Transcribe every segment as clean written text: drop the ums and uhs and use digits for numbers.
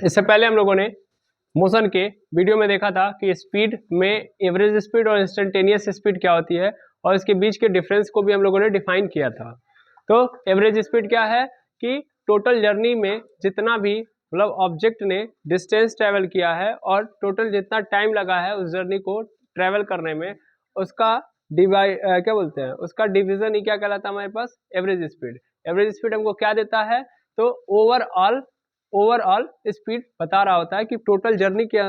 इससे पहले हम लोगों ने मोशन के वीडियो में देखा था कि स्पीड में एवरेज स्पीड और इंस्टेंटेनियस स्पीड क्या होती है और इसके बीच के डिफरेंस को भी हम लोगों ने डिफाइन किया था। तो एवरेज स्पीड क्या है कि टोटल जर्नी में जितना भी मतलब ऑब्जेक्ट ने डिस्टेंस ट्रेवल किया है और टोटल जितना टाइम लगा है उस जर्नी को ट्रेवल करने में, उसका क्या बोलते हैं, उसका डिवीजन ही क्या कहलाता है हमारे पास, एवरेज स्पीड। एवरेज स्पीड हमको क्या देता है, तो ओवरऑल स्पीड बता रहा होता है कि टोटल जर्नी के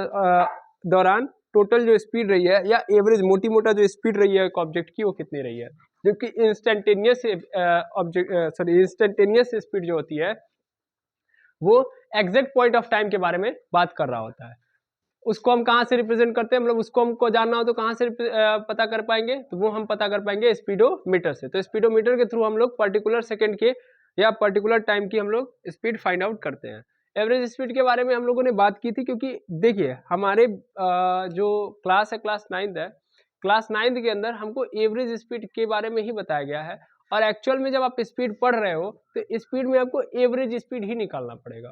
दौरान टोटल जो स्पीड रही है या एवरेज मोटी मोटा जो स्पीड रही है एक ऑब्जेक्ट की वो कितनी रही है। जबकि इंस्टेंटेनियस स्पीड जो होती है वो एग्जैक्ट पॉइंट ऑफ टाइम के बारे में बात कर रहा होता है। उसको हम कहाँ से रिप्रेजेंट करते हैं, मतलब उसको हमको जानना हो तो कहाँ से पता कर पाएंगे, तो वो हम पता कर पाएंगे स्पीडोमीटर से। तो स्पीडोमीटर के थ्रू हम लोग पर्टिकुलर सेकंड के या पर्टिकुलर टाइम की हम लोग स्पीड फाइंड आउट करते हैं। एवरेज स्पीड के बारे में हम लोगों ने बात की थी, क्योंकि देखिए हमारे जो क्लास है क्लास 9th है, क्लास 9th के अंदर हमको एवरेज स्पीड के बारे में ही बताया गया है। और एक्चुअल में जब आप स्पीड पढ़ रहे हो तो स्पीड में आपको एवरेज स्पीड ही निकालना पड़ेगा,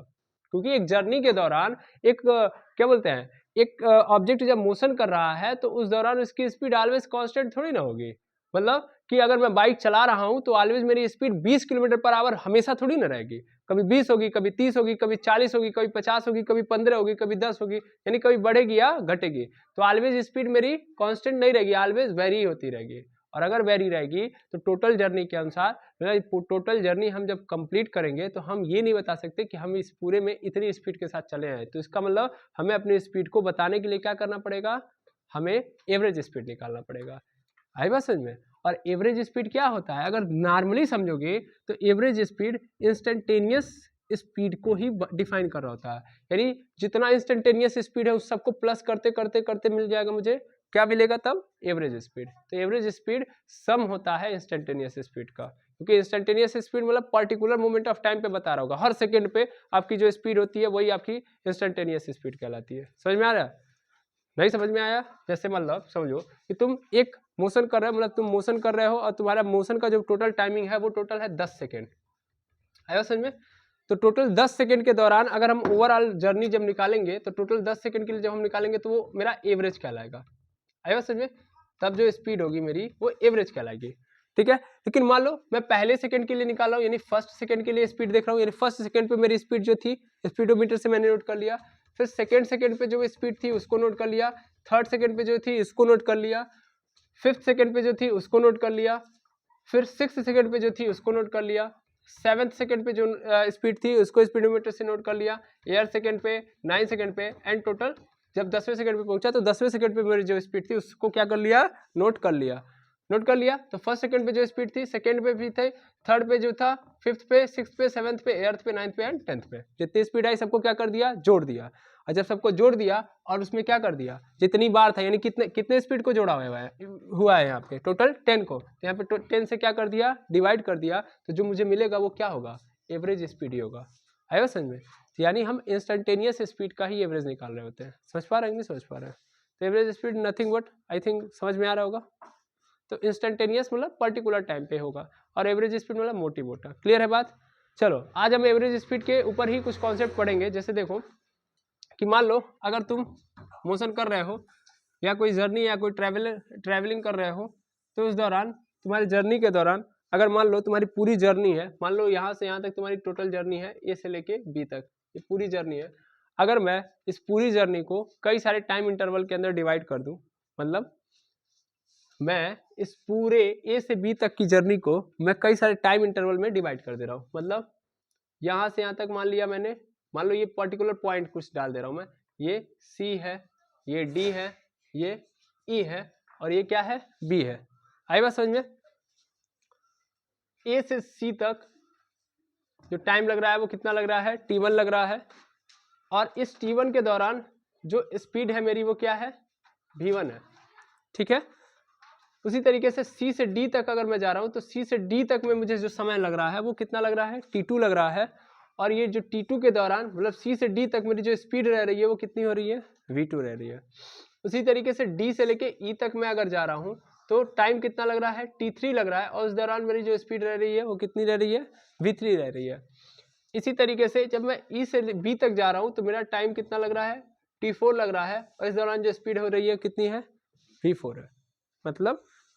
क्योंकि एक जर्नी के दौरान एक क्या बोलते हैं, एक ऑब्जेक्ट जब मोशन कर रहा है तो उस दौरान उसकी स्पीड ऑलवेज कांस्टेंट थोड़ी ना होगी। मतलब कि अगर मैं बाइक चला रहा हूं तो ऑलवेज मेरी स्पीड 20 किलोमीटर पर आवर हमेशा थोड़ी ना रहेगी। कभी 20 होगी, कभी 30 होगी, कभी 40 होगी, कभी 50 होगी, कभी 15 होगी, कभी 10 होगी, यानी कभी बढ़ेगी या घटेगी। तो ऑलवेज स्पीड मेरी कांस्टेंट नहीं रहेगी, ऑलवेज वेरी होती रहेगी। और अगर वेरी रहेगी तो टोटल जर्नी के अनुसार, टोटल जर्नी हम जब कंप्लीट करेंगे तो हम ये नहीं बता सकते कि हम इस पूरे में इतनी स्पीड के साथ चले हैं। तो इसका मतलब हमें अपनी स्पीड को बताने के लिए क्या करना पड़ेगा, हमें एवरेज स्पीड निकालना पड़ेगा। आई बात समझ में। और एवरेज स्पीड क्या होता है, अगर नॉर्मली समझोगे तो एवरेज स्पीड इंस्टेंटेनियस स्पीड को ही डिफाइन कर रहा होता है। यानी जितना इंस्टेंटेनियस स्पीड है उस सबको प्लस करते करते करते मिल जाएगा मुझे, क्या मिलेगा तब, एवरेज स्पीड। तो एवरेज स्पीड सम होता है इंस्टेंटेनियस स्पीड का, क्योंकि इंस्टेंटेनियस स्पीड मतलब पर्टिकुलर मोमेंट ऑफ टाइम पे बता रहा होगा, हर सेकंड पे आपकी जो स्पीड होती है वही आपकी इंस्टेंटेनियस स्पीड कहलाती है। समझ में आ रहा है? नहीं समझ में आया? जैसे मतलब समझो कि तुम एक मोशन कर रहे हो, मतलब तुम मोशन कर रहे हो और तुम्हारा मोशन का जो टोटल टाइमिंग है वो टोटल है 10 सेकेंड। आया समझ में? तो टोटल 10 सेकेंड के दौरान अगर हम ओवरऑल जर्नी जब निकालेंगे तो टोटल 10 सेकेंड के लिए जब हम निकालेंगे तो वो मेरा एवरेज कहलाएगा। आया समझ में? तब जो स्पीड होगी मेरी वो एवरेज कहलाएगी। ठीक है, लेकिन मान लो मैं पहले सेकंड के लिए निकाल रहा हूँ, यानी फर्स्ट सेकंड के लिए स्पीड देख रहा हूँ, यानी फर्स्ट सेकंड पे मेरी स्पीड जो थी स्पीडोमीटर से मैंने नोट कर लिया। फिर सेकंड सेकंड पे जो स्पीड थी उसको नोट कर लिया, थर्ड सेकंड पे जो थी इसको नोट कर लिया, फिफ्थ सेकंड पे जो थी उसको नोट कर लिया, फिर सिक्स सेकंड पे जो थी उसको नोट कर लिया, सेवन्थ सेकंड पे जो स्पीड थी उसको स्पीडोमीटर से नोट कर लिया, एट सेकंड पे, 9 सेकंड पे, एंड टोटल जब 10वें सेकंड पे पहुंचा तो 10वें सेकंड पे मेरी जो स्पीड थी उसको क्या कर लिया, नोट कर लिया। नोट कर लिया तो फर्स्ट सेकंड पे जो स्पीड थी, सेकंड पे भी थे, थर्ड पे जो था, फिफ्थ पे, सिक्स्थ पे, सेवन्थ पे, एट्थ पे, नाइन्थ पे एंड 10th पे, जितनी स्पीड आई सबको क्या कर दिया, जोड़ दिया। और जब सबको जोड़ दिया और उसमें क्या कर दिया, जितनी बार था, यानी कितने कितने स्पीड को जोड़ा हुआ है यहाँ पे टोटल 10 को, तो यहाँ पे 10 से क्या कर दिया, डिवाइड कर दिया, तो जो मुझे मिलेगा वो क्या होगा, एवरेज स्पीड ही होगा। आया समझ में? यानी हम इंस्टेंटेनियस स्पीड का ही एवरेज निकाल रहे होते हैं। समझ पा रहे हैं, नहीं समझ पा रहे हैं? तो average speed nothing but, I think समझ में आ रहा होगा। तो इंस्टेंटेनियस मतलब पर्टिकुलर टाइम पे होगा और एवरेज स्पीड मतलब मोटी मोटा। क्लियर है बात? चलो आज हम एवरेज स्पीड के ऊपर ही कुछ कॉन्सेप्ट पढ़ेंगे। जैसे देखो कि मान लो अगर तुम मोशन कर रहे हो या कोई जर्नी या कोई ट्रैवलिंग कर रहे हो, तो उस दौरान तुम्हारी जर्नी के दौरान अगर मान लो तुम्हारी पूरी जर्नी है, मान लो यहाँ से यहाँ तक तुम्हारी टोटल जर्नी है, ए से लेके बी तक, ये पूरी जर्नी है। अगर मैं इस पूरी जर्नी को कई सारे टाइम इंटरवल के अंदर डिवाइड कर दूं, मतलब मैं इस पूरे ए से बी तक की जर्नी को मैं कई सारे टाइम इंटरवल में डिवाइड कर दे रहा हूँ। मतलब यहाँ से यहाँ तक मान लिया मैंने, मान लो ये पर्टिकुलर पॉइंट कुछ डाल दे रहा हूँ मैं, ये सी है, ये डी है, ये ई है और ये क्या है, बी है। आई बात समझ में? ए से सी तक जो टाइम लग रहा है वो कितना लग रहा है, t1 लग रहा है। और इस t1 के दौरान जो स्पीड है मेरी वो क्या है, v1 है। ठीक है, उसी तरीके से C से D तक अगर मैं जा रहा हूं तो C से D तक में मुझे जो समय लग रहा है वो कितना लग रहा है, t2 लग रहा है। और ये जो t2 के दौरान मतलब C से D तक मेरी जो स्पीड रह रही है वो कितनी हो रही है, v2 रह रही है। उसी तरीके से D से लेके E तक मैं अगर जा रहा हूं तो टाइम कितना लग रहा है, t3 लग रहा है, और उस दौरान मेरी जो स्पीड रह रही है वो कितनी रह रही है, v3 रह रही है। इसी तरीके से जब मैं ई से बी तक जा रहा हूँ तो मेरा टाइम कितना लग रहा है, t4 लग रहा है, और इस दौरान जो स्पीड हो रही है कितनी है, v4 है।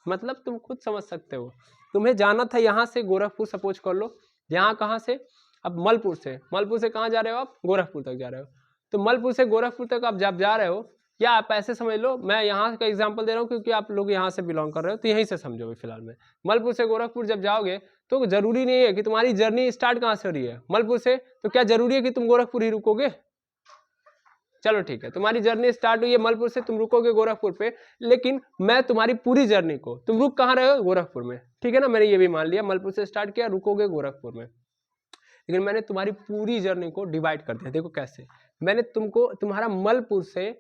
मतलब तुम खुद समझ सकते हो, तुम्हें जाना था यहाँ से गोरखपुर, सपोज कर लो, यहाँ कहाँ से, अब मलपुर से कहाँ जा रहे हो आप, गोरखपुर तक जा रहे हो। तो मलपुर से गोरखपुर तक आप जब जा रहे हो, या आप ऐसे समझ लो, मैं यहाँ का एग्जांपल दे रहा हूँ क्योंकि आप लोग यहाँ से बिलोंग कर रहे हो, तो यहीं से समझो फिलहाल में। मलपुर से गोरखपुर जब जाओगे तो जरूरी नहीं है कि तुम्हारी जर्नी स्टार्ट कहाँ से हो रही है, मलपुर से, तो क्या जरूरी है कि तुम गोरखपुर ही रुकोगे, चलो ठीक है, तुम्हारी जर्नी स्टार्ट हुई है मलपुर से, तुम रुकोगे गोरखपुर पे, लेकिन मैं तुम्हारी पूरी जर्नी को, तुम रुक कहाँ रहे हो, गोरखपुर में, ठीक है ना, मैंने ये भी मान लिया मलपुर से स्टार्ट किया, रुकोगे गोरखपुर में, लेकिन मैंने तुम्हारी पूरी जर्नी को डिवाइड कर दिया। देखो कैसे, मैंने तुमको तुम्हारा मलपुर से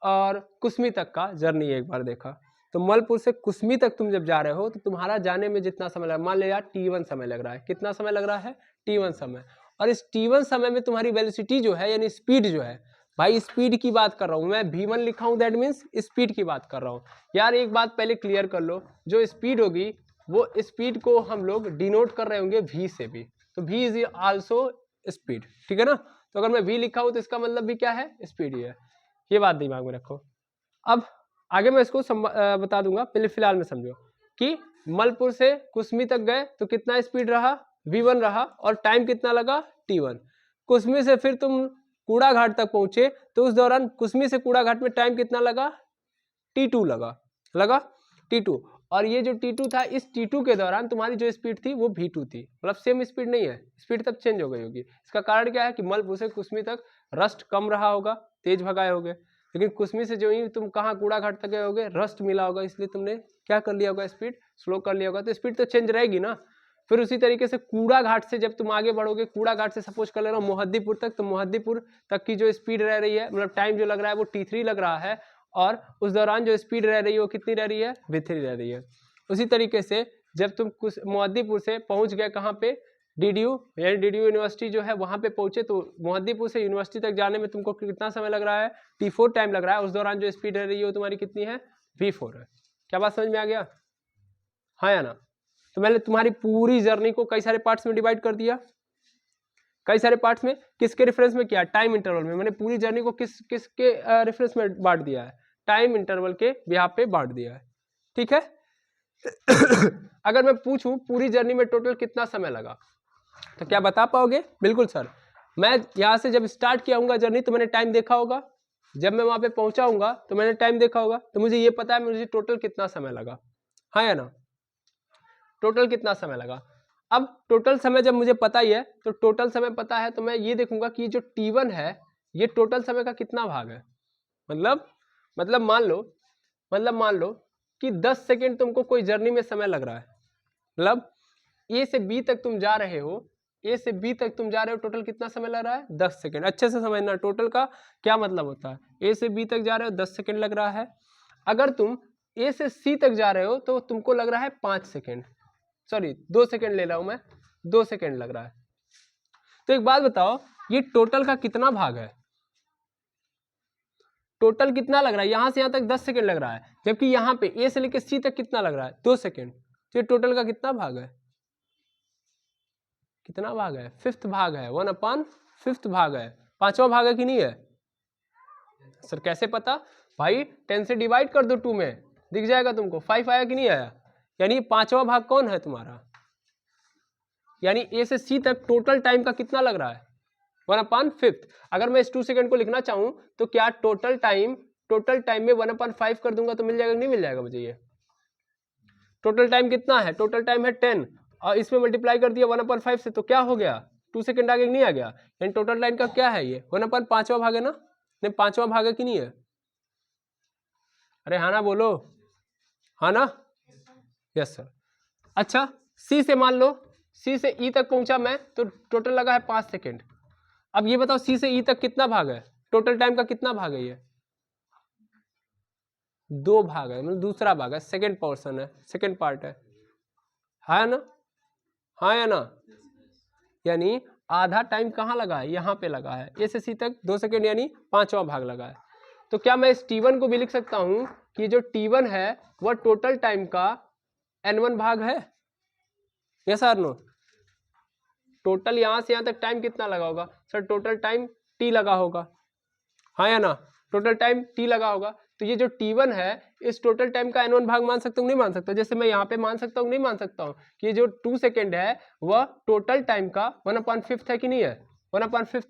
और कुसमी तक का जर्नी एक बार देखा, तो मलपुर से कुसमी तक तुम जब जा रहे हो तो तुम्हारा जाने में जितना समय लगा, मान लिया t1 समय लग रहा है, कितना समय लग रहा है, t1 समय, और इस t1 समय में तुम्हारी वेलोसिटी जो है, यानी स्पीड जो है, भाई स्पीड की बात कर रहा हूं मैं, v1 लिखा हूं, दैट मीन्स स्पीड की बात कर रहा हूं। यार एक बात पहले क्लियर कर लो, जो स्पीड होगी वो स्पीड को हम लोग डिनोट कर रहे होंगे v से भी, तो v इज आल्सो स्पीड, ठीक है ना, तो अगर मैं v लिखा हूं तो इसका मतलब भी क्या है, स्पीड ही है, ये बात दिमाग में रखो। अब आगे मैं इसको बता दूंगा, पहले फिलहाल में समझो कि मलपुर से कुसमी तक गए तो कितना स्पीड रहा, v1 रहा, और टाइम कितना लगा, t1। कुसमी से फिर तुम कूड़ा घाट तक पहुंचे तो उस दौरान कुसमी से कूड़ा घाट में टाइम कितना लगा, t2 लगा t2, और ये जो t2 था, इस t2 के दौरान तुम्हारी जो स्पीड थी वो v2 थी, मतलब सेम स्पीड नहीं है, स्पीड तब चेंज हो गई होगी। इसका कारण क्या है कि मलपुर से कुसमी तक रस्ट कम रहा होगा, तेज भगाए होगे, लेकिन कुसमी से जो ही तुम कहाँ कूड़ा घाट तक गए होगे, रस्ट मिला होगा, इसलिए तुमने क्या कर लिया होगा, स्पीड स्लो कर लिया होगा, तो स्पीड तो चेंज रहेगी ना। फिर उसी तरीके से कूड़ा घाट से जब तुम आगे बढ़ोगे, कूड़ा घाट से सपोज कर ले रहा हूँ मोहद्दीपुर तक, तो मोहद्दीपुर तक की जो स्पीड रह रही है, मतलब टाइम जो लग रहा है वो t3 लग रहा है, और उस दौरान जो स्पीड रह रही है वो कितनी रह रही है, v3 रह रही है। उसी तरीके से जब तुम कुछ मोहद्दीपुर से पहुंच गए कहाँ पे, DDU यानी DDU यूनिवर्सिटी जो है वहां पे पहुंचे, तो मोहद्दीपुर से यूनिवर्सिटी तक जाने में तुमको कितना समय लग रहा है, t4 टाइम लग रहा है, उस दौरान जो स्पीड रह रही है वो तुम्हारी कितनी है, v4 है। क्या बात समझ में आ गया, हाँ या ना। तो मैंने तुम्हारी पूरी जर्नी को कई सारे पार्ट्स में डिवाइड कर दिया, कई सारे पार्ट्स में, किसके रेफरेंस में किया, टाइम इंटरवल में, मैंने पूरी जर्नी को किसके रेफरेंस में बांट दिया है, टाइम इंटरवल के बिहाफ पे बांट दिया है, ठीक है। अगर मैं पूछूं पूरी जर्नी में टोटल कितना समय लगा, तो क्या बता पाओगे, बिल्कुल सर, मैं यहाँ से जब स्टार्ट किया हूँ जर्नी तो मैंने टाइम देखा होगा, जब मैं वहां पे पहुंचा हूँ तो मैंने टाइम देखा होगा, तो मुझे ये पता है मुझे टोटल कितना समय लगा, हाँ या ना, टोटल कितना समय लगा। अब टोटल समय जब मुझे पता ही है, तो टोटल समय पता है तो मैं ये देखूंगा कि जो t1 है ये टोटल समय का कितना भाग है, मतलब मान लो कि 10 सेकेंड तुमको कोई जर्नी में समय लग रहा है, मतलब ए से बी तक तुम जा रहे हो, टोटल कितना समय लग रहा है, 10 सेकेंड। अच्छे से समझना टोटल का क्या मतलब होता है, ए से बी तक जा रहे हो 10 सेकेंड लग रहा है, अगर तुम ए से सी तक जा रहे हो तो तुमको लग रहा है 5 सेकेंड, सॉरी 2 सेकेंड ले रहा हूं मैं, 2 सेकेंड लग रहा है। तो एक बात बताओ, ये टोटल का कितना भाग है, टोटल कितना लग रहा है, यहां से यहां तक 10 सेकेंड लग रहा है, जबकि यहां पे ए से लेकर सी तक कितना लग रहा है, 2 सेकेंड, तो ये टोटल का कितना भाग है, कितना भाग है, 5th भाग है, 1/5 भाग है, 5वां भाग है कि नहीं है सर, कैसे पता, भाई 10 से डिवाइड कर दो 2 में, दिख जाएगा तुमको, 5 आया कि नहीं आया, यानी 5वां भाग कौन है तुम्हारा, यानी ए से सी तक टोटल टाइम का कितना लग रहा है, 1/5। अगर मैं इस 2 सेकंड को लिखना चाहूं तो क्या टोटल टाइम में 1/5 कर दूंगा तो मिल जाएगा, नहीं मिल जाएगा मुझे, ये टोटल टाइम कितना है, टोटल टाइम है 10, और इसमें मल्टीप्लाई कर दिया 1/5 से, तो क्या हो गया, 2 सेकंड आगे नहीं आ गया, यानी टोटल टाइम का क्या है, ये 1/5वां भाग है ना, नहीं 5वां भाग है कि नहीं है, अरे हाँ ना बोलो, हाँ ना, यस सर। अच्छा सी से मान लो, सी से ई तक पहुंचा मैं तो टोटल लगा है 5 सेकेंड। अब ये बताओ सी से ई तक कितना भाग है, टोटल टाइम का कितना भाग है, ये 2 भाग है, मतलब दूसरा भाग है, सेकेंड पोर्शन है, सेकेंड पार्ट है ना, हाँ या ना, यानी आधा टाइम कहाँ लगा है, यहाँ पे लगा है, ए से सी तक 2 सेकेंड यानी 5वां भाग लगा है। तो क्या मैं इस t1 को भी लिख सकता हूं कि जो t1 है वह टोटल टाइम का n1 भाग है, यस और नो, टोटल यहाँ से यहाँ तक टाइम कितना लगा होगा सर? टोटल टाइम t लगा होगा, हाँ या ना? टोटल टाइम t लगा होगा। तो ये जो t1 है इस टोटल टाइम का n1 भाग मान सकता हूँ नहीं मान सकता? जैसे मैं यहाँ पे मान सकता हूँ नहीं मान सकता हूँ कि ये जो 2 सेकेंड है वह टोटल टाइम का 1/5 है कि नहीं है? 1/5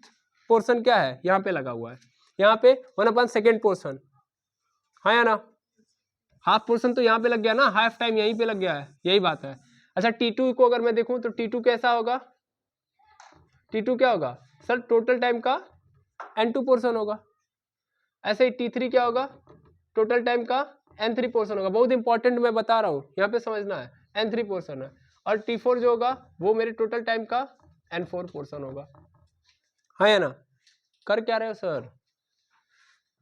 पोर्शन क्या है यहाँ पे लगा हुआ है, यहाँ पे 1/2 पोर्शन, हाँ या ना? हाफ पोर्शन तो यहाँ पे लग गया ना, हाफ टाइम यहीं पे लग गया है, यही बात है। अच्छा t2 को अगर मैं देखूं तो t2 कैसा होगा? t2 क्या होगा सर? टोटल टाइम का n2 पोर्शन होगा। ऐसे ही t3 क्या होगा? टोटल टाइम का n3 पोर्शन होगा। बहुत इंपॉर्टेंट मैं बता रहा हूँ, यहाँ पे समझना है, n3 पोर्शन है। और t4 जो होगा वो मेरे टोटल टाइम का n4 पोर्शन होगा, हाँ या ना? कर क्या रहे हो सर?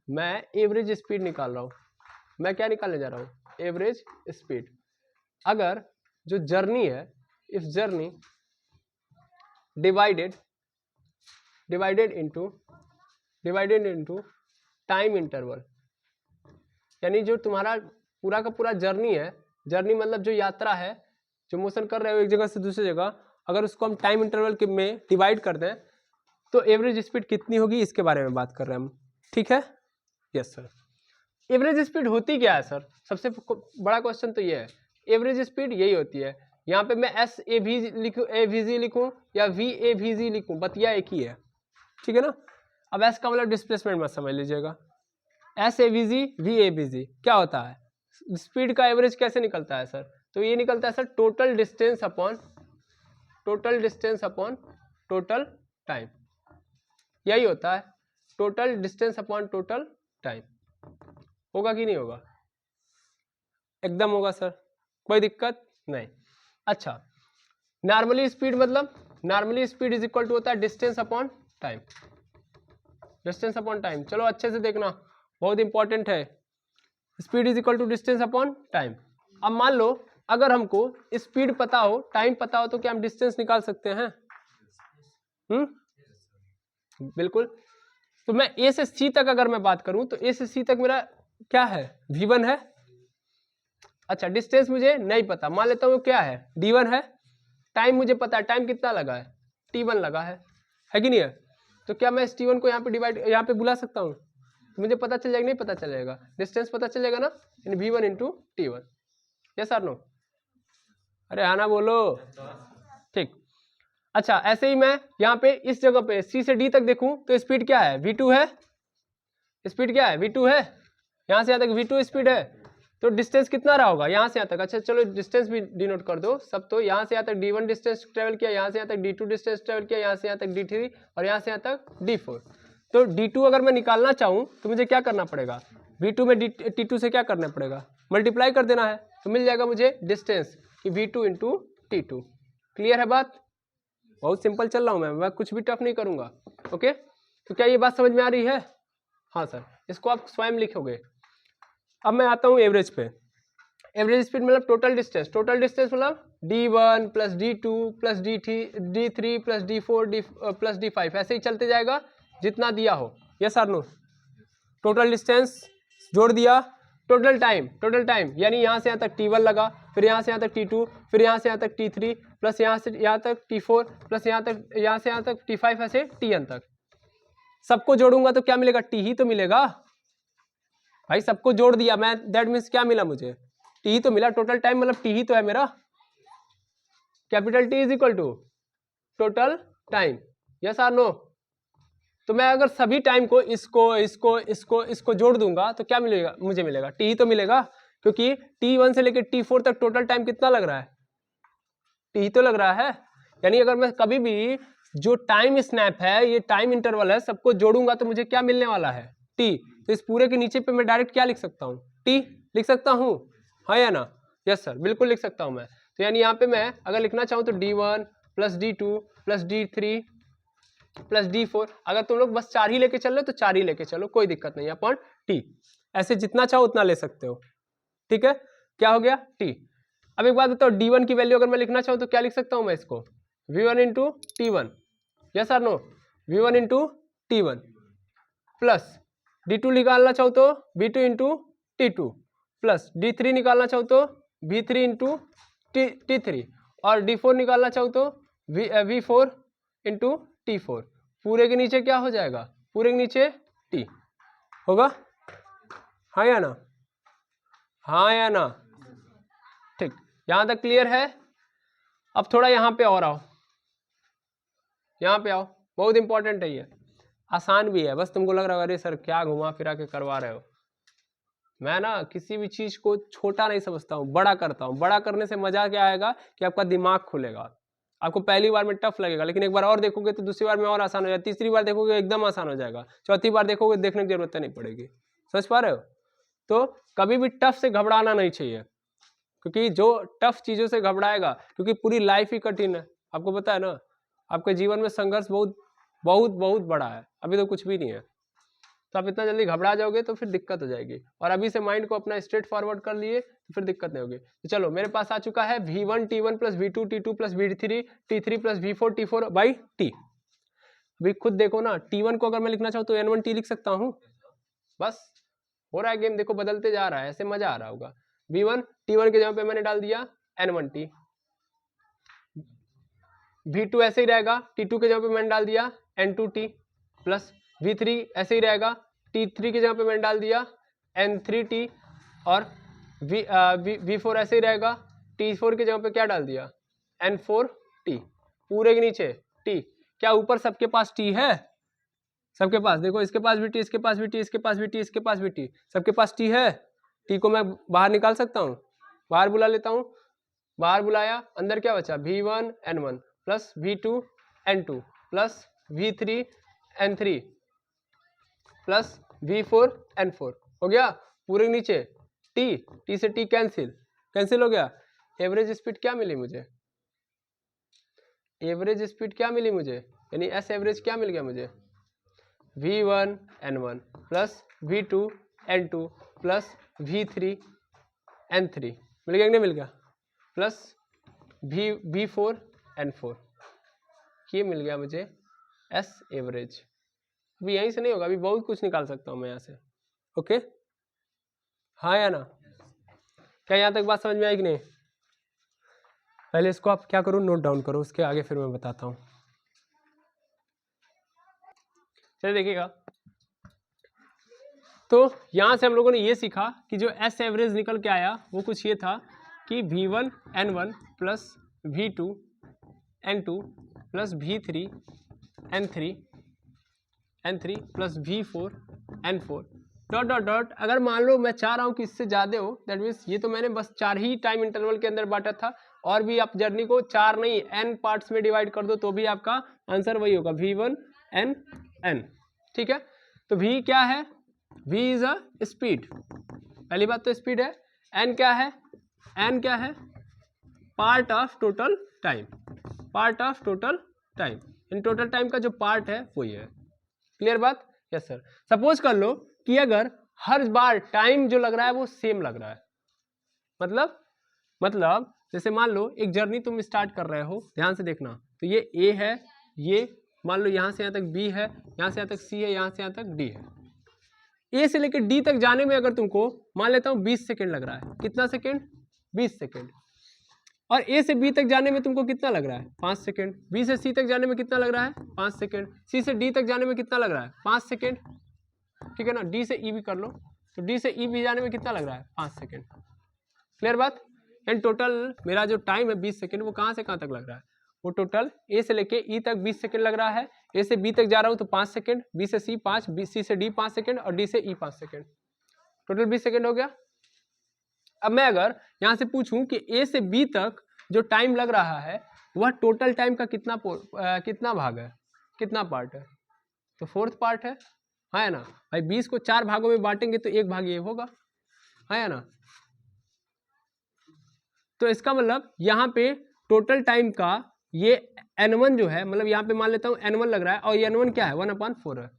मैं एवरेज स्पीड निकाल रहा हूँ। मैं क्या निकालने जा रहा हूँ? Average speed. अगर जो जर्नी है, if journey divided into time interval, यानी जो तुम्हारा पूरा का पूरा जर्नी है, जर्नी मतलब जो यात्रा है, जो मोशन कर रहे हो एक जगह से दूसरी जगह, अगर उसको हम टाइम इंटरवल के में डिवाइड कर दें तो एवरेज स्पीड कितनी होगी, इसके बारे में बात कर रहे हैं हम, ठीक है? Yes sir. एवरेज स्पीड होती क्या है सर? सबसे बड़ा क्वेश्चन तो ये है, एवरेज स्पीड यही होती है। यहाँ पे मैं SAVG लिखूं या VAVG लिखूं, बतिया एक ही है, ठीक है ना? अब S का मतलब डिस्प्लेसमेंट मत समझ लीजिएगा। SAVG VAVG क्या होता है? स्पीड का एवरेज कैसे निकलता है सर? तो ये निकलता है sir total distance upon total time, यही होता है, total distance upon total time. होगा कि नहीं होगा? एकदम होगा सर, कोई दिक्कत नहीं। अच्छा, नॉर्मली स्पीड मतलब normally speed is equal to होता है distance upon time, distance upon time. चलो अच्छे से देखना, बहुत इंपॉर्टेंट है। Speed is equal to distance upon time. अब मान लो अगर हमको स्पीड पता हो, टाइम पता हो, तो क्या हम डिस्टेंस निकाल सकते हैं? बिल्कुल। तो मैं A से C तक अगर मैं बात करूं तो A से C तक मेरा क्या है? V1 है। अच्छा, डिस्टेंस मुझे नहीं पता, मान लेता हूँ क्या है? D1 है। टाइम मुझे पता है, टाइम कितना लगा है? T1 लगा है कि नहीं है? तो क्या मैं इस T1 को यहाँ पे यहाँ पे बुला सकता हूँ? तो मुझे पता चल जाएगा नहीं पता चलेगा? डिस्टेंस पता चलेगा ना, यानी V1 इंटू T1। यस और नो? अरे आना बोलो, ठीक। अच्छा, ऐसे ही मैं यहाँ पे इस जगह पे C से D तक देखूं तो स्पीड क्या है? V2 है। स्पीड क्या है? V2 है। यहाँ से यहाँ तक V2 स्पीड है, तो डिस्टेंस कितना रहा होगा यहाँ से यहाँ तक? अच्छा चलो डिस्टेंस भी डिनोट कर दो सब। तो यहाँ से यहाँ तक D1 डिस्टेंस ट्रेवल किया, यहाँ से यहाँ तक D2 डिस्टेंस ट्रेवल किया, यहाँ से यहाँ तक D3 और यहाँ से यहाँ तक D4। तो D2 अगर मैं निकालना चाहूँ तो मुझे क्या करना पड़ेगा? V2 में T2 से क्या करना पड़ेगा? मल्टीप्लाई कर देना है, तो मिल जाएगा मुझे डिस्टेंस कि V2 इंटू T2। क्लियर है बात? बहुत सिंपल चल रहा हूँ मैं कुछ भी टफ नहीं करूँगा। ओके, तो क्या ये बात समझ में आ रही है? हाँ सर, इसको आप स्वयं लिखोगे। अब मैं आता हूँ एवरेज पे। एवरेज स्पीड मतलब टोटल डिस्टेंस। टोटल डिस्टेंस मतलब D1 plus D2 plus D3 plus D4 plus D5, ऐसे ही चलते जाएगा जितना दिया हो। यस और नो? टोटल डिस्टेंस जोड़ दिया, टोटल टाइम यानी यहाँ से यहाँ तक T1 लगा, फिर यहाँ से यहाँ तक T2, फिर यहाँ से यहाँ तक T3 प्लस यहाँ से यहाँ तक T4 प्लस यहाँ से यहाँ तक T5, ऐसे Tn तक। सबको जोड़ूंगा तो क्या मिलेगा? T ही तो मिलेगा भाई। सबको जोड़ दिया मैं, दैट मीन्स क्या मिला मुझे? T ही तो मिला। टोटल टाइम मतलब T ही तो है मेरा। Capital T is equal to total time. Yes और नो? तो मैं अगर सभी टाइम को इसको जोड़ दूंगा तो क्या मिलेगा? मुझे मिलेगा T ही तो मिलेगा, क्योंकि T1 से लेकर T4 तक टोटल टाइम कितना लग रहा है? T ही तो लग रहा है। यानी अगर मैं कभी भी जो टाइम स्नैप है, ये टाइम इंटरवल है, सबको जोड़ूंगा तो मुझे क्या मिलने वाला है? T। तो इस पूरे के नीचे पे मैं डायरेक्ट क्या लिख सकता हूँ? T लिख सकता हूँ, हाँ या ना? यस सर, बिल्कुल लिख सकता हूँ मैं। तो यानी यहाँ पे मैं अगर लिखना चाहूँ तो D1 plus D2 plus D3 plus D4, अगर तुम लोग बस 4 ही लेके चल रहे हो तो 4 ही लेके चलो, कोई दिक्कत नहीं, अपॉन T। ऐसे जितना चाहो उतना ले सकते हो, ठीक है? क्या हो गया? T। अब एक बात बताओ, D1 की वैल्यू अगर मैं लिखना चाहूँ तो क्या लिख सकता हूँ मैं इसको? V1 into T1। यस और no? V1 into T1 plus D2 निकालना चाहूँ तो V2 into T2 plus D3 निकालना चाहूँ तो V3 इंटू T3 और D4 निकालना चाहूँ तो V4 इंटू T4, पूरे के नीचे क्या हो जाएगा, पूरे के नीचे T होगा, हाँ या ना, हाँ या ना, ठीक, यहां तक क्लियर है। अब थोड़ा यहाँ पे और आओ, यहाँ पे आओ, बहुत इंपॉर्टेंट है ये, आसान भी है, बस तुमको लग रहा है अरे सर क्या घुमा फिरा के करवा रहे हो। मैं ना किसी भी चीज को छोटा नहीं समझता हूँ, बड़ा करता हूँ। बड़ा करने से मजा क्या आएगा कि आपका दिमाग खुलेगा। आपको पहली बार में टफ लगेगा, लेकिन एक बार और देखोगे तो दूसरी बार में और आसान हो जाएगा, तीसरी बार देखोगे एकदम आसान हो जाएगा, चौथी बार देखोगे देखने की जरूरत नहीं पड़ेगी। समझ पा रहे हो? तो कभी भी टफ से घबराना नहीं चाहिए, क्योंकि जो टफ चीजों से घबराएगा, क्योंकि पूरी लाइफ ही कठिन है, आपको पता है ना, आपके जीवन में संघर्ष बहुत बहुत बहुत बड़ा है, अभी तो कुछ भी नहीं है। तो आप इतना जल्दी घबरा जाओगे तो फिर दिक्कत हो जाएगी, और अभी से माइंड को अपना स्ट्रेट फॉरवर्ड कर लिए तो फिर दिक्कत नहीं होगी। तो चलो मेरे पास आ चुका है V1 T1 plus V2 T2 plus V3 T3 plus V4 T4 by T। अभी खुद देखो ना, T1 को अगर मैं लिखना चाहूँ तो N1T लिख सकता हूँ, बस हो रहा है गेम, देखो बदलते जा रहा है, ऐसे मजा आ रहा होगा। V1 T1 के जगह पे मैंने डाल दिया N1T, V2 ऐसे ही रहेगा, T2 के जगह पे मैंने डाल दिया N2T प्लस V3 ऐसे ही रहेगा, T3 की जगह पे मैंने डाल दिया N3T, और V4 ऐसे ही रहेगा, T4 की जगह पे क्या डाल दिया N4T, पूरे के नीचे T। क्या ऊपर सबके पास T है? सबके पास, देखो इसके पास भी T, इसके पास भी T, इसके पास भी T, इसके पास भी T, सबके पास T है। T को मैं बाहर निकाल सकता हूँ, बाहर बुला लेता हूँ, बाहर बुलाया, अंदर क्या बचा V1 N1 plus V2 N2 plus V3 N3 plus V4 N4, हो गया पूरे नीचे T से T कैंसिल हो गया। एवरेज स्पीड क्या मिली मुझे, एवरेज स्पीड क्या मिली मुझे, यानी एस एवरेज क्या मिल गया मुझे, V1 N1 plus V2 N2 plus V3 N3, मिल गया कि नहीं मिल गया, प्लस V4 N4, ये मिल गया मुझे एस एवरेज। अभी यहीं से नहीं होगा, अभी बहुत कुछ निकाल सकता हूँ मैं यहाँ से, ओके, हाँ या ना, क्या यहाँ तक बात समझ में आई कि नहीं? पहले इसको आप क्या करो, नोट डाउन करो, उसके आगे फिर मैं बताता हूँ। चलिए देखिएगा, तो यहाँ से हम लोगों ने ये सीखा कि जो एस एवरेज निकल के आया वो कुछ ये था कि V1 N1 plus V2 N2 plus V3 N3 plus V4 N4 dot dot dot. अगर मान लो मैं चाह रहा हूँ कि इससे ज़्यादा हो, दैट मीन्स ये तो मैंने बस 4 ही टाइम इंटरवल के अंदर बांटा था, और भी आप जर्नी को 4 नहीं N पार्ट्स में डिवाइड कर दो तो भी आपका आंसर वही होगा, V1 N। ठीक है, तो V क्या है, V इज अ स्पीड, पहली बात तो स्पीड है। N क्या है, N क्या है, part of total time, part of total time, in total time का जो पार्ट है वो ये है। क्लियर बात? Yes sir. सपोज कर लो कि अगर हर बार टाइम जो लग रहा है वो सेम लग रहा है, मतलब जैसे मान लो एक जर्नी तुम स्टार्ट कर रहे हो, ध्यान से देखना, तो ये A है, ये मान लो यहाँ से यहाँ तक B है, यहाँ से यहाँ तक C है, यहाँ से यहाँ तक D है। A से लेकर D तक जाने में अगर तुमको मान लेता हूँ 20 सेकेंड लग रहा है, कितना सेकेंड, 20 सेकेंड, और A से B तक जाने में तुमको कितना लग रहा है, 5 सेकेंड, B से C तक जाने में कितना लग रहा है, 5 सेकेंड, C से D तक जाने में कितना लग रहा है, 5 सेकेंड, ठीक है ना, D से E भी कर लो, तो D से E भी जाने में कितना लग रहा है, 5 सेकेंड। क्लियर बात? एंड टोटल मेरा जो टाइम है 20 सेकेंड, वो कहाँ से कहाँ तक लग रहा है, वो टोटल A से लेके E तक 20 सेकेंड लग रहा है, A से B तक जा रहा हूँ तो 5 सेकेंड, B से C 5, C से D 5 सेकेंड और D से E 5 सेकेंड, टोटल 20 सेकेंड हो गया। अब मैं अगर यहाँ से पूछूं कि A से B तक जो टाइम लग रहा है वह टोटल टाइम का कितना भाग है, कितना पार्ट है, तो 4th पार्ट है, हाँ ना भाई। 20 को 4 भागों में बांटेंगे तो एक भाग ये होगा, है ना। तो इसका मतलब यहाँ पे टोटल टाइम का ये N1 जो है, मतलब यहाँ पे मान लेता हूँ N1 लग रहा है, और ये N1 क्या है, 1/4 है,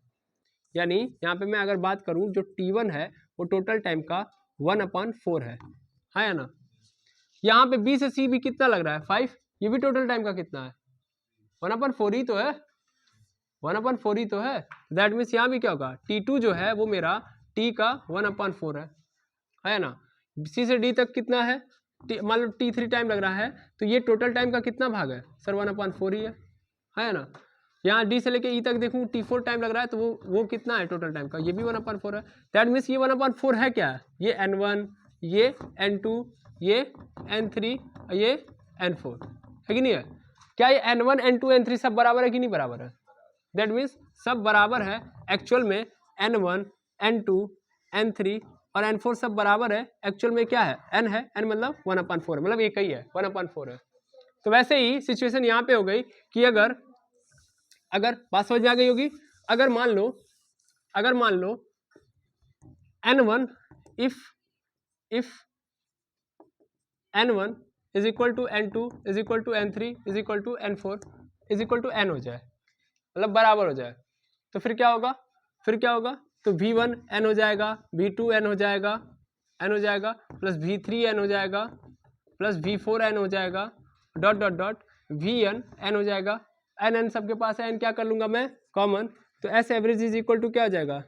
यानी यहाँ पे मैं अगर बात करूँ जो T1 है वो टोटल टाइम का 1/4 है ना। यहाँ पे B से C भी कितना लग रहा है, 5, ये भी टोटल टाइम का कितना है, 1/4 ही तो है, 1/4 ही तो है। दैट मीन्स यहाँ भी क्या होगा, T2 जो है वो मेरा T का 1/4 है ना। C से D तक कितना है, मान लो T3 टाइम लग रहा है, तो ये टोटल टाइम का कितना भाग है सर, 1/4 ही है ना। यहाँ डी से लेके ई तक देखूँ t4 टाइम लग रहा है, तो वो कितना है टोटल टाइम का, ये भी 1/4 है। दैट मीन्स ये 1/4 है क्या, ये n1, ये n2, ये n3, ये n4 है कि नहीं है। क्या ये n1, n2, n3 सब बराबर है कि नहीं बराबर है? दैट मीन्स सब बराबर है एक्चुअल में। n1, n2, n3 और n4 सब बराबर है एक्चुअल में। क्या है, n है, n मतलब 1/4 है, मतलब एक ही है, 1/4 है। तो वैसे ही सिचुएशन यहाँ पे हो गई कि अगर बात समझ में आ गई होगी। अगर मान लो n1 if n1 is equal to n2 is equal to n3 is equal to n4 is equal to n हो जाए, मतलब बराबर हो जाए, तो फिर क्या होगा, तो v1 n हो जाएगा, v2 n हो जाएगा, प्लस v3 n हो जाएगा, प्लस v4 n हो जाएगा, dot dot dot vn n हो जाएगा। n सबके पास है, n क्या कर लूंगा मैं कॉमन, तो S average is equal to क्या हो जाएगा,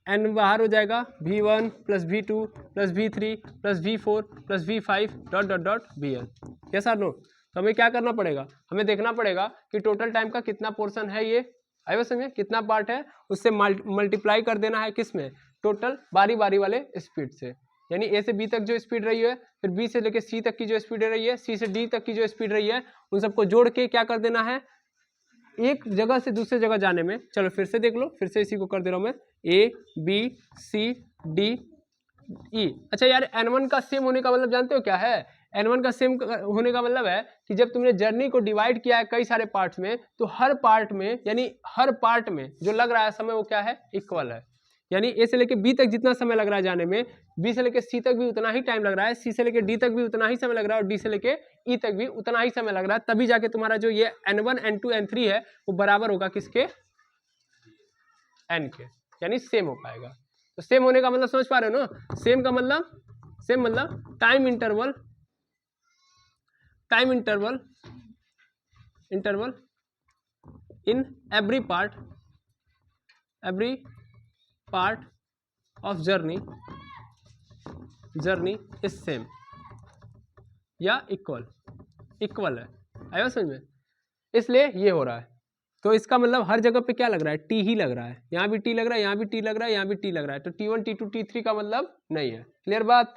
n बाहर हो जाएगा, v1 plus v2 plus v3 plus v4 plus v5 dot dot dot vn। Yes और नो। तो हमें क्या करना पड़ेगा, हमें देखना पड़ेगा कि टोटल टाइम का कितना पोर्शन है, ये आई बस में कितना पार्ट है, उससे मल्टीप्लाई कर देना है किस में, टोटल बारी बारी वाले स्पीड से। यानी ए से बी तक जो स्पीड रही है, फिर बी से लेकर सी तक की जो स्पीड रही है, सी से डी तक की जो स्पीड रही है, उन सबको जोड़ के क्या कर देना है, एक जगह से दूसरे जगह जाने में। चलो फिर से देख लो, फिर से इसी को कर दे रहा हूं मैं, A B C D E. अच्छा यार, n1 का सेम होने का मतलब जानते हो क्या है, n1 का सेम होने का मतलब है कि जब तुमने जर्नी को डिवाइड किया है कई सारे पार्ट्स में, तो हर पार्ट में, यानी हर पार्ट में जो लग रहा है समय वो क्या है, इक्वल है। यानी ए से लेके बी तक जितना समय लग रहा है जाने में, बी से लेके सी तक भी उतना ही टाइम लग रहा है, सी से लेके डी तक भी उतना ही समय लग रहा है, और डी से लेके ई तक भी उतना ही समय लग रहा है। तभी जाके तुम्हारा जो ये n1, n2, न3 है वो बराबर होगा किसके, n के, यानी सेम हो पाएगा। तो सेम होने का मतलब समझ पा रहे हो ना, सेम का मतलब time interval in every part of journey is same या इक्वल है। आया समझ में, इसलिए ये हो रहा है। तो इसका मतलब हर जगह पे क्या लग रहा है, टी ही लग रहा है, यहाँ भी टी लग रहा है, यहाँ भी टी लग रहा है, यहाँ भी टी लग रहा है, तो t1 t2 t3 का मतलब नहीं है। क्लियर बात,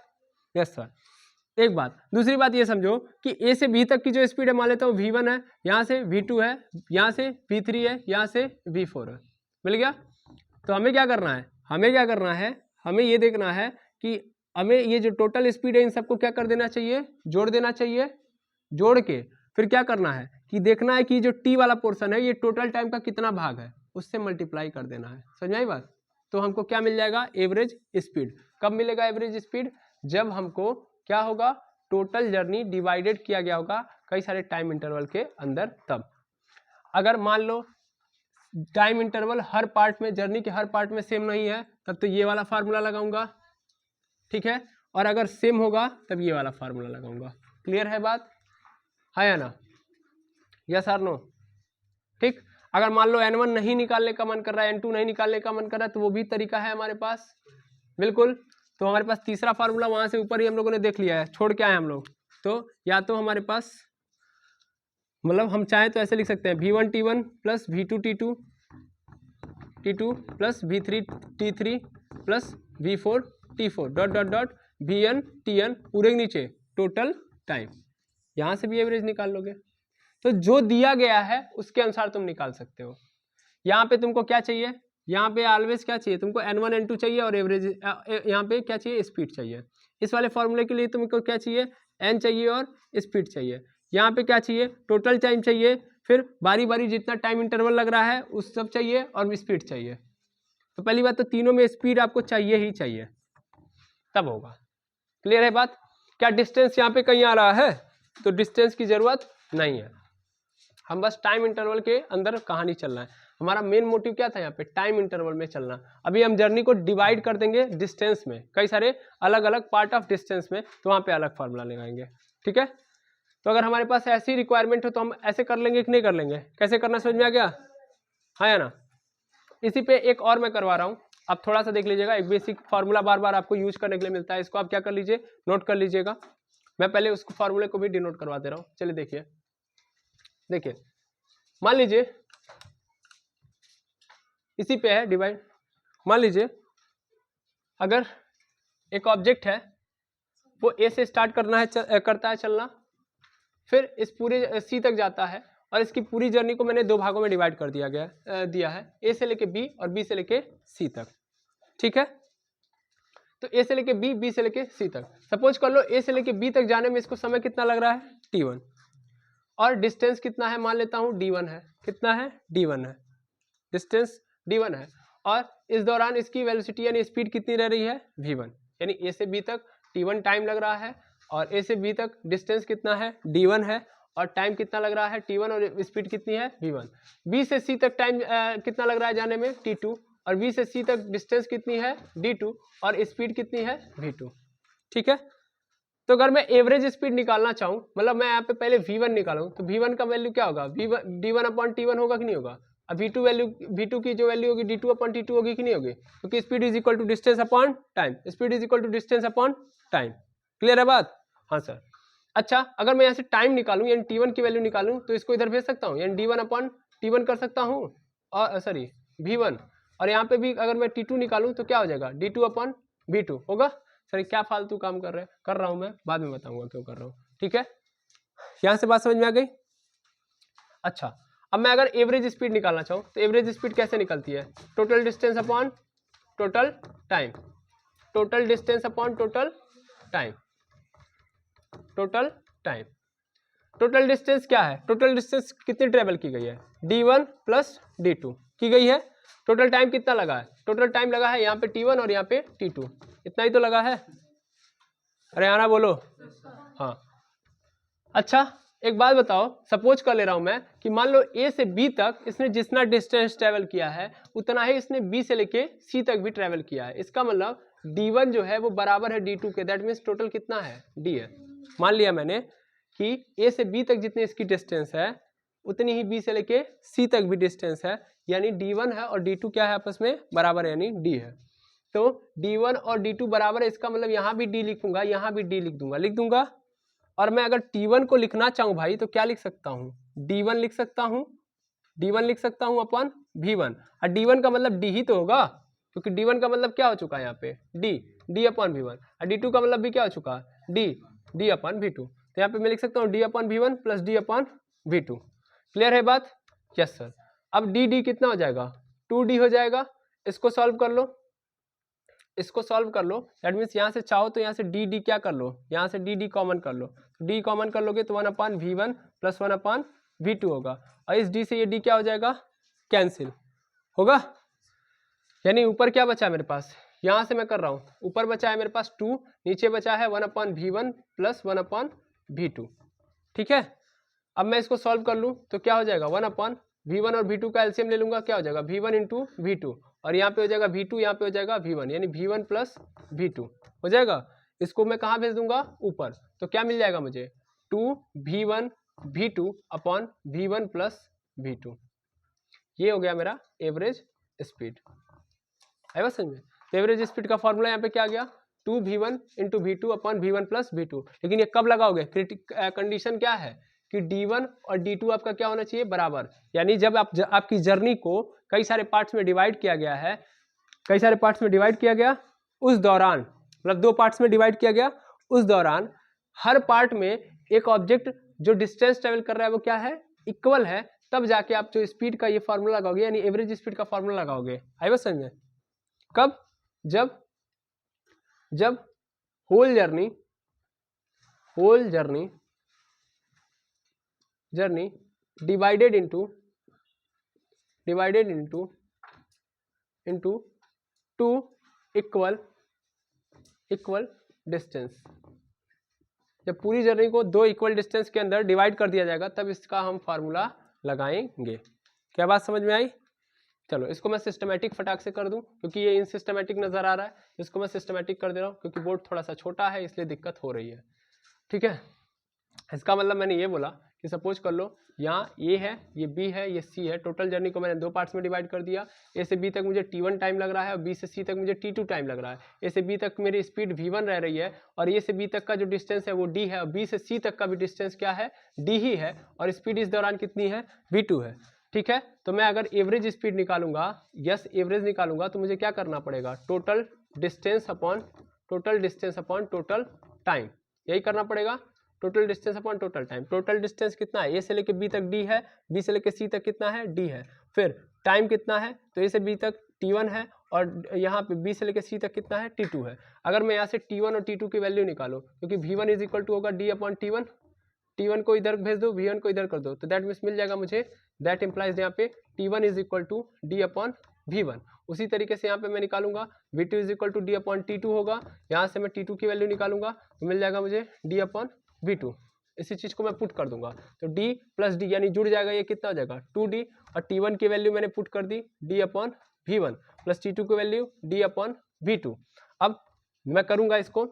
यस सर। एक बात, दूसरी बात ये समझो कि ए से बी तक की जो स्पीड है, मान लेता हूँ v1 है, यहाँ से v2 है, यहाँ से v3 है, यहाँ से v4 है, मिल गया। तो हमें क्या करना है, हमें ये देखना है कि हमें ये जो टोटल स्पीड है इन सबको क्या कर देना चाहिए, जोड़ देना चाहिए। जोड़ के फिर क्या करना है कि देखना है कि जो टी वाला पोर्शन है ये टोटल टाइम का कितना भाग है, उससे मल्टीप्लाई कर देना है। समझ में आई बात। तो हमको क्या मिल जाएगा, एवरेज स्पीड। कब मिलेगा एवरेज स्पीड, जब हमको क्या होगा, टोटल जर्नी डिवाइडेड किया गया होगा कई सारे टाइम इंटरवल के अंदर। तब अगर मान लो टाइम इंटरवल हर पार्ट में, जर्नी के हर पार्ट में सेम नहीं है, तब तो ये वाला फार्मूला लगाऊंगा, ठीक है। और अगर सेम होगा तब ये वाला फार्मूला लगाऊंगा। क्लियर है बात, है या ना, यस और नो। ठीक, अगर मान लो n1 नहीं निकालने का मन कर रहा है, n2 नहीं निकालने का मन कर रहा है, तो वो भी तरीका है हमारे पास, बिल्कुल। तो हमारे पास तीसरा फार्मूला वहां से ऊपर ही हम लोगों ने देख लिया है, छोड़ के आए हम लोग। तो या तो हमारे पास मतलब हम चाहें तो ऐसे लिख सकते हैं, v1 t1 plus v2 t2 plus v3 t3 plus v4 t4 dot dot dot vn tn पूरे के नीचे टोटल टाइम। यहाँ से भी एवरेज निकाल लोगे। तो जो दिया गया है उसके अनुसार तुम निकाल सकते हो। यहाँ पे तुमको क्या चाहिए, यहाँ पे ऑलवेज क्या चाहिए तुमको, n1 n2 चाहिए, और एवरेज यहाँ पे क्या चाहिए, स्पीड चाहिए। इस वाले फॉर्मूले के लिए तुमको क्या चाहिए, n चाहिए और स्पीड चाहिए। यहाँ पे क्या चाहिए, टोटल टाइम चाहिए, फिर बारी बारी जितना टाइम इंटरवल लग रहा है उस सब चाहिए, और स्पीड चाहिए। तो पहली बात तो तीनों में स्पीड आपको चाहिए ही चाहिए, तब होगा। क्लियर है बात। क्या डिस्टेंस यहाँ पे कहीं आ रहा है, तो डिस्टेंस की जरूरत नहीं है, हम बस टाइम इंटरवल के अंदर कहानी चलना है। हमारा मेन मोटिव क्या था यहाँ पे, टाइम इंटरवल में चलना। अभी हम जर्नी को डिवाइड कर देंगे डिस्टेंस में, कई सारे अलग अलग पार्ट ऑफ डिस्टेंस में, तो वहाँ पे अलग फार्मूला लगाएंगे, ठीक है। तो अगर हमारे पास ऐसी रिक्वायरमेंट हो तो हम ऐसे कर लेंगे कि नहीं कर लेंगे, कैसे करना समझ में आ गया, हाँ या ना। इसी पे एक और मैं करवा रहा हूँ, आप थोड़ा सा देख लीजिएगा। एक बेसिक फार्मूला बार बार आपको यूज करने के लिए मिलता है, इसको आप क्या कर लीजिए, नोट कर लीजिएगा। मैं पहले उस फार्मूले को भी डिनोट करवा दे रहा हूँ। चलिए देखिए, मान लीजिए इसी पे है डिवाइड। मान लीजिए अगर एक ऑब्जेक्ट है वो ए से स्टार्ट करता है चलना, फिर इस पूरे सी तक जाता है और इसकी पूरी जर्नी को मैंने 2 भागों में डिवाइड कर दिया है, ए से लेके बी और बी से लेके सी तक। ठीक है, तो ए से लेके बी से लेके सी तक। सपोज कर लो ए से लेके बी तक जाने में इसको समय कितना लग रहा है, t1, और डिस्टेंस कितना है, मान लेता हूँ d1 है। कितना है, d1 है, डिस्टेंस d1 है, और इस दौरान इसकी वेलोसिटी यानी स्पीड कितनी रह रही है, v1। यानी ए से बी तक t1 टाइम लग रहा है, और ए से बी तक डिस्टेंस कितना है, d1 है, और टाइम कितना लग रहा है, t1, और स्पीड कितनी है, v1। बी से सी तक टाइम कितना लग रहा है जाने में, t2, और बी से सी तक डिस्टेंस कितनी है, d2, और स्पीड कितनी है, v2। ठीक है, तो अगर मैं एवरेज स्पीड निकालना चाहूँ, मतलब मैं यहाँ पे पहले v1 निकालूँ, तो v1 का वैल्यू क्या होगा, d1/t1 होगा कि नहीं होगा। अब v2 की जो वैल्यू होगी d2/t2 होगी कि नहीं होगी, क्योंकि speed is equal to distance upon time, speed is equal to distance upon time. Clear है बात, हाँ सर। अच्छा, अगर मैं यहाँ से टाइम निकालूं यानी t1 की वैल्यू निकालूं, तो इसको इधर भेज सकता हूँ, यानी d1/t1 कर सकता हूँ, और सॉरी v1, और यहाँ पे भी अगर मैं t2 निकालूं तो क्या हो जाएगा, d2/v2 होगा। सर क्या फालतू काम कर रहा हूँ मैं, बाद में बताऊंगा क्यों कर रहा हूँ। ठीक है, यहाँ से बात समझ में आ गई। अच्छा, अब मैं अगर एवरेज स्पीड निकालना चाहूँ तो एवरेज स्पीड कैसे निकलती है, total distance upon total time, total distance upon total time, total time. Total distance क्या है, टोटल डिस्टेंस कितनी ट्रेवल की गई है, d1 प्लस d2 की गई है। टोटल टाइम कितना लगा है, टोटल टाइम लगा है यहाँ पे t1 और यहाँ पे t2, इतना ही तो लगा है। अरे आना बोलो, हाँ। अच्छा, एक बात बताओ, सपोज कर ले रहा हूं मैं कि मान लो ए से बी तक इसने जितना डिस्टेंस ट्रेवल किया है उतना ही इसने बी से लेके सी तक भी ट्रेवल किया है। इसका मतलब d1 जो है वो बराबर है d2 के, दैट मीन्स टोटल कितना है, d है। मान लिया मैंने कि ए से बी तक जितनी इसकी डिस्टेंस है उतनी ही बी से लेके सी तक भी डिस्टेंस है, यानी d1 है और d2 क्या है, आपस में बराबर है, यानी d है। तो d1 और d2 बराबर है, इसका मतलब यहाँ भी d लिखूंगा, यहाँ भी d लिख दूंगा। और मैं अगर t1 को लिखना चाहूँ भाई तो क्या लिख सकता हूँ, d1 लिख सकता हूँ, d1 लिख सकता हूँ अपन v1, और d1 का मतलब d ही तो होगा, क्योंकि d1 का मतलब क्या हो चुका है यहाँ पे d अपन v1, और d2 का मतलब भी क्या हो चुका है d अपन v2। तो यहाँ पे मैं लिख सकता हूँ d अपन v1 प्लस d अपन v2। क्लियर है बात, यस सर। अब d कितना हो जाएगा, 2d हो जाएगा। इसको सॉल्व कर लो, इसको सॉल्व कर लो, दैट मीन्स यहाँ से चाहो तो यहाँ से डी क्या कर लो, यहाँ से डी कॉमन कर लो, डी कॉमन कर लोगे तो 1/v1 प्लस 1/v2 होगा, और इस डी से ये डी क्या हो जाएगा, कैंसिल होगा। यानी ऊपर क्या बचा मेरे पास, यहाँ से मैं कर रहा हूँ, ऊपर बचा है मेरे पास 2, नीचे बचा है 1/v1 प्लस 1/v2। ठीक है, अब मैं इसको सॉल्व कर लूँ तो क्या हो जाएगा, 1/v1 और v2 का एलसीएम ले लूंगा, क्या हो जाएगा v1 इंटू v2, और यहाँ पे हो जाएगा v2, यहाँ पे हो जाएगा v1, यानी v1 प्लस v2 हो जाएगा। इसको मैं कहाँ भेज दूंगा, ऊपर, तो क्या मिल जाएगा मुझे, 2v1 v2 upon v1 plus v2। ये हो गया मेरा एवरेज स्पीड। है बस समझ में। तो एवरेज स्पीड का फॉर्मूला यहाँ पे क्या आ गया, 2v1 into v2 upon v1 plus v2। लेकिन ये कब लगाओगे, कंडीशन क्या है कि d1 और d2 आपका क्या होना चाहिए, बराबर। यानी जब आपकी जर्नी को कई सारे पार्ट्स में डिवाइड किया गया है, कई सारे पार्ट्स में डिवाइड किया गया, उस दौरान मतलब 2 पार्ट्स में डिवाइड किया गया, उस दौरान हर पार्ट में एक ऑब्जेक्ट जो डिस्टेंस ट्रेवल कर रहा है वो क्या है, इक्वल है, तब जाके आप जो स्पीड का ये फॉर्मूला लगाओगे, यानी एवरेज स्पीड का फॉर्मूला लगाओगे। आई बस समझ में। कब, जब whole journey divided into 2 equal distance. जब पूरी जर्नी को 2 इक्वल डिस्टेंस के अंदर डिवाइड कर दिया जाएगा तब इसका हम फार्मूला लगाएंगे। क्या बात समझ में आई। चलो इसको मैं सिस्टमेटिक फटाक से कर दूं, क्योंकि ये इनसिस्टमेटिक नजर आ रहा है, इसको मैं सिस्टमेटिक कर दे रहा हूँ क्योंकि बोर्ड थोड़ा सा छोटा है इसलिए दिक्कत हो रही है। ठीक है, इसका मतलब मैंने ये बोला कि सपोज कर लो यहाँ ए है, ये बी है, ये सी है। टोटल जर्नी को मैंने 2 पार्ट्स में डिवाइड कर दिया। ए से बी तक मुझे t1 टाइम लग रहा है और बी से सी तक मुझे t2 टाइम लग रहा है। ए से बी तक मेरी स्पीड v1 रह रही है और ए से बी तक का जो डिस्टेंस है वो d है, और बी से सी तक का भी डिस्टेंस क्या है, d ही है, और स्पीड इस दौरान कितनी है, v2 है। ठीक है। तो मैं अगर एवरेज स्पीड निकालूंगा, यस एवरेज निकालूंगा, तो मुझे क्या करना पड़ेगा, total distance upon total time, यही करना पड़ेगा, total distance upon total time. Total distance कितना है, ए से लेके बी तक डी है, बी से लेके सी तक कितना है, डी है। फिर टाइम कितना है, तो ए से बी तक t1 है, और यहाँ पे बी से लेके सी तक कितना है, t2 है। अगर मैं यहाँ से t1 और t2 की वैल्यू निकालूं, क्योंकि v1 इज इक्वल टू होगा d अपॉन t1, t1 को इधर भेज दो, v1 को इधर कर दो, तो दैट मीन्स मिल जाएगा मुझे, दैट इम्प्लाइज यहाँ पे t1 is equal to d upon v1। उसी तरीके से यहाँ पे मैं निकालूंगा v2 is equal to d upon t2 होगा, यहाँ से मैं t2 की वैल्यू निकालूंगा तो मिल जाएगा मुझे d अपॉन v2। इसी चीज़ को मैं पुट कर दूंगा, तो d प्लस डी यानी जुड़ जाएगा, ये कितना हो जाएगा 2d, और t1 की वैल्यू मैंने पुट कर दी d upon v1 plus t2 की वैल्यू d अपॉन v2। अब मैं करूंगा इसको,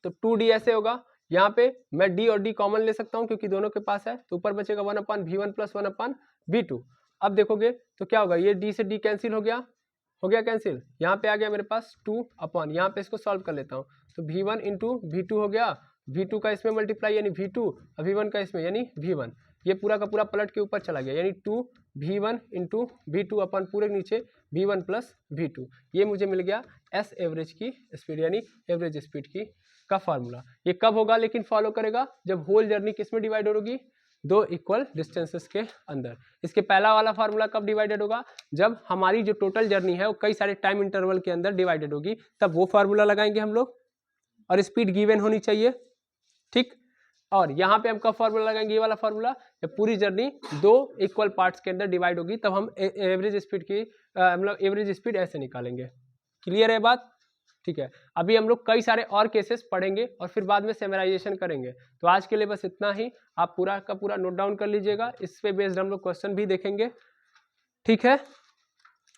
तो 2d ऐसे होगा, यहाँ पे मैं d और d कॉमन ले सकता हूँ क्योंकि दोनों के पास है, तो ऊपर बचेगा 1 upon v1 plus 1 upon v2। अब देखोगे तो क्या होगा, ये d से d कैंसिल हो गया कैंसिल, यहाँ पे आ गया मेरे पास 2 अपॉन, यहाँ पे इसको सॉल्व कर लेता हूँ, तो v1 इंटू v2 हो गया, v2 का इसमें मल्टीप्लाई यानी v2, और v1 का इसमें यानी v1, ये पूरा का पूरा पलट के ऊपर चला गया, यानी 2 v1 इंटू v2 अपन पूरे नीचे v1 प्लस v2। ये मुझे मिल गया एस एवरेज की स्पीड यानी एवरेज स्पीड की का फार्मूला। ये कब होगा लेकिन फॉलो करेगा, जब होल जर्नी किस में डिवाइड होगी, दो इक्वल डिस्टेंसेस के अंदर। इसके पहला वाला फार्मूला कब डिवाइडेड होगा, जब हमारी जो टोटल जर्नी है वो कई सारे टाइम इंटरवल के अंदर डिवाइडेड होगी, तब वो फार्मूला लगाएंगे हम लोग, और स्पीड गिवन होनी चाहिए, ठीक। और यहाँ पे हम कब फार्मूला लगाएंगे, ये वाला फार्मूला, जब पूरी जर्नी दो इक्वल पार्ट्स के अंदर डिवाइड होगी, तब हम एवरेज स्पीड की मतलब एवरेज स्पीड ऐसे निकालेंगे। क्लियर है बात, ठीक है। अभी हम लोग कई सारे और केसेस पढ़ेंगे और फिर बाद में समराइजेशन करेंगे। तो आज के लिए बस इतना ही, आप पूरा का पूरा नोट डाउन कर लीजिएगा, इस पे बेस्ड हम लोग क्वेश्चन भी देखेंगे, ठीक है।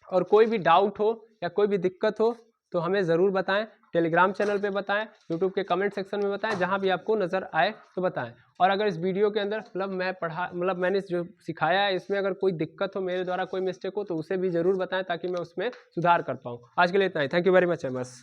और कोई भी डाउट हो या कोई भी दिक्कत हो तो हमें ज़रूर बताएं, टेलीग्राम चैनल पे बताएं, यूट्यूब के कमेंट सेक्शन में बताएं, जहां भी आपको नज़र आए तो बताएं। और अगर इस वीडियो के अंदर मैंने जो सिखाया है इसमें अगर कोई दिक्कत हो, मेरे द्वारा कोई मिस्टेक हो, तो उसे भी ज़रूर बताएं ताकि मैं उसमें सुधार कर पाऊँ। आज के लिए इतना ही, thank you very much MS.